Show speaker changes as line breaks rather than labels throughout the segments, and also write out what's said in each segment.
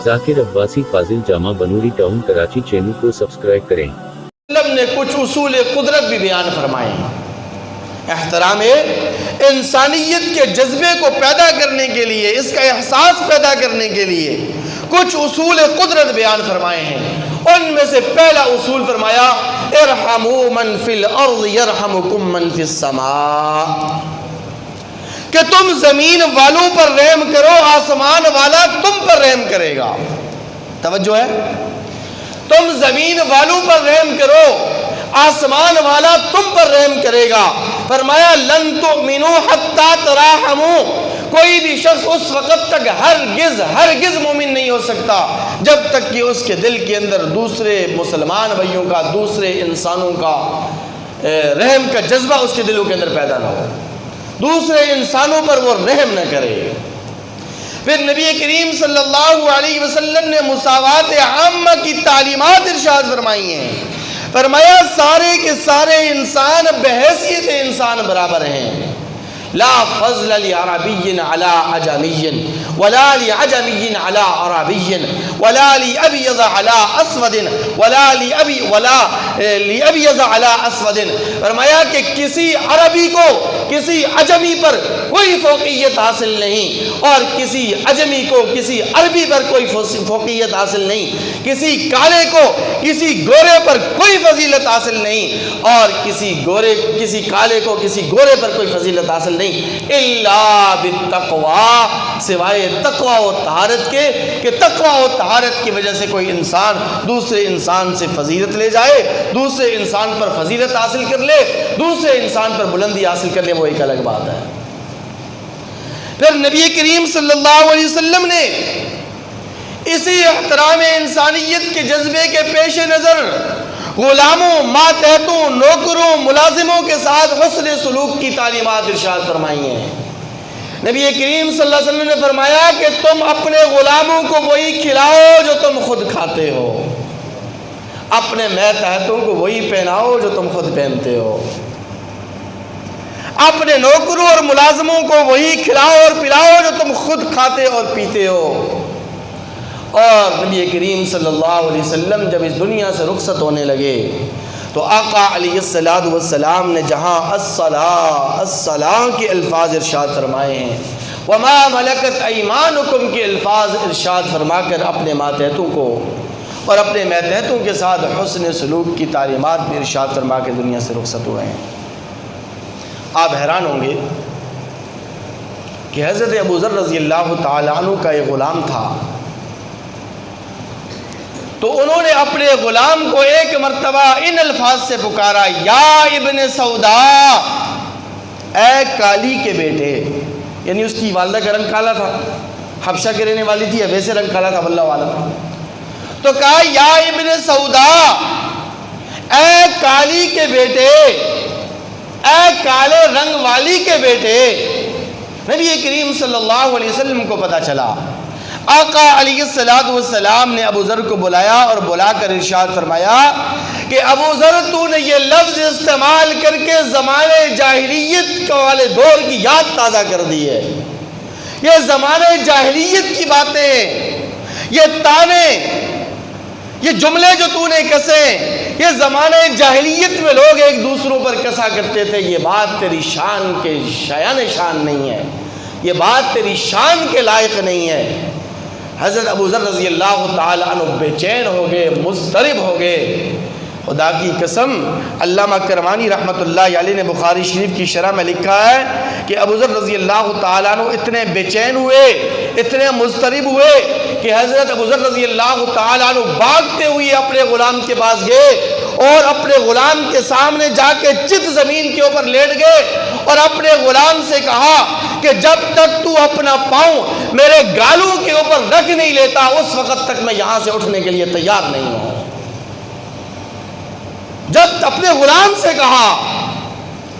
ذاکر عباسی فاضل جامع Banuri town Karachi channel کو subscribe کریں۔
نے کچھ اصول قدرت بھی بیان فرمائے ہیں۔ احترام انسانیت کے جذبے کو پیدا کرنے کے لیے، اس کا احساس پیدا کرنے کے لیے کچھ اصول قدرت بیان فرمائے ہیں۔ ان میں سے پہلا اصول فرمایا ارحموا من فی الارض یرحمکم من فی السماء، کہ تم زمین والوں پر رحم کرو، آسمان والا تم پر رحم کرے گا۔ توجہ ہے، تم زمین والوں پر رحم کرو، آسمان والا تم پر رحم کرے گا۔ فرمایا لن تؤمنوا حتی تراحموا، کوئی بھی شخص اس وقت تک ہرگز مومن نہیں ہو سکتا جب تک کہ اس کے دل کے اندر دوسرے مسلمان بھائیوں کا، دوسرے انسانوں کا رحم کا جذبہ اس کے دلوں کے اندر پیدا نہ ہو، دوسرے انسانوں پر وہ رحم نہ کرے۔ پھر نبی کریم صلی اللہ علیہ وسلم نے مساوات عامہ کی تعلیمات ارشاد فرمائی ہیں۔ فرمایا سارے کے سارے انسان بحیثیت انسان برابر ہیں، لا فضل لعربی علی عجمی ولا لعجمی علی عربی ولا لابیض علی اسود ولا لابیض علی اسود۔ فرمایا کہ کسی عربی کو کسی عجمی پر کوئی فوقیت حاصل نہیں، اور کسی عجمی کو کسی عربی پر کوئی فوقیت حاصل نہیں، کسی کالے کو کسی گورے پر کوئی فضیلت حاصل نہیں، اور کسی کالے کو کسی گورے پر کوئی فضیلت حاصل نہیں، الا بالتقوی، سوائے تقوی و طہارت کے، کہ تقوی و طہارت کی وجہ سے کوئی انسان دوسرے انسان سے فضیلت لے جائے، دوسرے انسان پر فضیلت حاصل کر لے، دوسرے انسان پر بلندی حاصل کر لے، وہ ایک الگ بات ہے۔ پھر نبی کریم صلی اللہ علیہ وسلم نے اسی احترام انسانیت کے جذبے کے پیش نظر غلاموں، ماتحتوں، نوکروں، ملازموں کے ساتھ حسن سلوک کی تعلیمات ارشاد فرمائی ہیں۔ نبی کریم صلی اللہ علیہ وسلم نے فرمایا کہ تم اپنے غلاموں کو وہی کھلاؤ جو تم خود کھاتے ہو، اپنے ماتحتوں کو وہی پہناؤ جو تم خود پہنتے ہو، اپنے نوکروں اور ملازموں کو وہی کھلاؤ اور پلاؤ جو تم خود کھاتے اور پیتے ہو۔ اور نبی کریم صلی اللہ علیہ وسلم جب اس دنیا سے رخصت ہونے لگے تو آقا علیہ السلام نے جہاں الصلاۃ کے الفاظ ارشاد فرمائے ہیں، وما ملکت ایمانکم کے الفاظ ارشاد فرما کر اپنے ماتحتوں کو اور اپنے ماتحتوں کے ساتھ حسن سلوک کی تعلیمات بھی ارشاد فرما کے دنیا سے رخصت ہوئے ہیں۔ آپ حیران ہوں گے کہ حضرت ابوذر رضی اللہ تعالیٰ عنہ کا ایک غلام تھا، تو انہوں نے اپنے غلام کو ایک مرتبہ ان الفاظ سے پکارا، یا ابن سودا، اے کالی کے بیٹے، یعنی اس کی والدہ کا رنگ کالا تھا، حبشہ کے رہنے والی تھی، اب ویسے رنگ کالا تھا واللہ عالم، تو کہا یا ابن سودا، اے کالی کے بیٹے، اے کالے رنگ والی کے بیٹے۔ نبی کریم صلی اللہ علیہ وسلم کو پتہ چلا، آقا علیہ السلام نے ابو ذر کو بلایا اور بلا کر ارشاد فرمایا کہ ابو ذر تو نے یہ لفظ استعمال کر کے زمانے جاہلیت والے دور کی یاد تازہ کر دی ہے۔ یہ زمانے جاہلیت کی باتیں، یہ تانے، یہ جملے جو تو نے کسے، یہ زمانے جاہلیت میں لوگ ایک دوسروں پر کسا کرتے تھے، یہ بات تیری شان کے شان نہیں ہے، یہ بات تیری شان کے لائق نہیں ہے۔ حضرت ابو ذر رضی اللہ تعالیٰ عنہ بے چین ہو گئے، مضطرب ہو گئے۔ خدا کی قسم، علامہ کرمانی رحمۃ اللہ علیہ نے بخاری شریف کی شرح میں لکھا ہے کہ ابو ذر رضی اللہ تعالیٰ عنہ اتنے بے چین ہوئے، اتنے مضطرب ہوئے کہ حضرت ابو ذر رضی اللہ تعالیٰ عنہ بھاگتے ہوئے اپنے غلام کے پاس گئے اور اپنے غلام کے سامنے جا کے چت زمین کے اوپر لیٹ گئے اور اپنے غلام سے کہا کہ جب تک تو اپنا پاؤں میرے گالوں کے اوپر رکھ نہیں لیتا اس وقت تک میں یہاں سے اٹھنے کے لیے تیار نہیں ہوں۔ جب اپنے غلام سے کہا،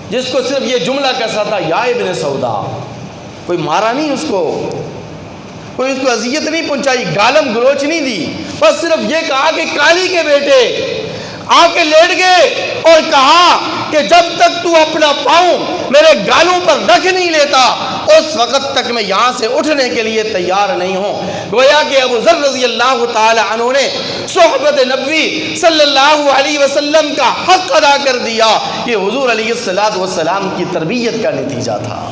جس کو صرف یہ جملہ کیسا تھا، یا ابن سودا، کوئی مارا نہیں اس کو، کوئی اس کو اذیت نہیں پہنچائی، گالم گلوچ نہیں دی، بس صرف یہ کہا کہ کالی کے بیٹے، آ کے لیٹ گئے اور کہا کہ جب تک تو اپنا پاؤں میرے گالوں پر رکھ نہیں لیتا اس وقت تک میں یہاں سے اٹھنے کے لیے تیار نہیں ہوں۔ گویا کہ ابو ذر رضی اللہ تعالی عنہ نے صحبت نبی صلی اللہ علیہ وسلم کا حق ادا کر دیا۔ یہ حضور علیہ الصلوۃ والسلام کی تربیت کا نتیجہ تھا۔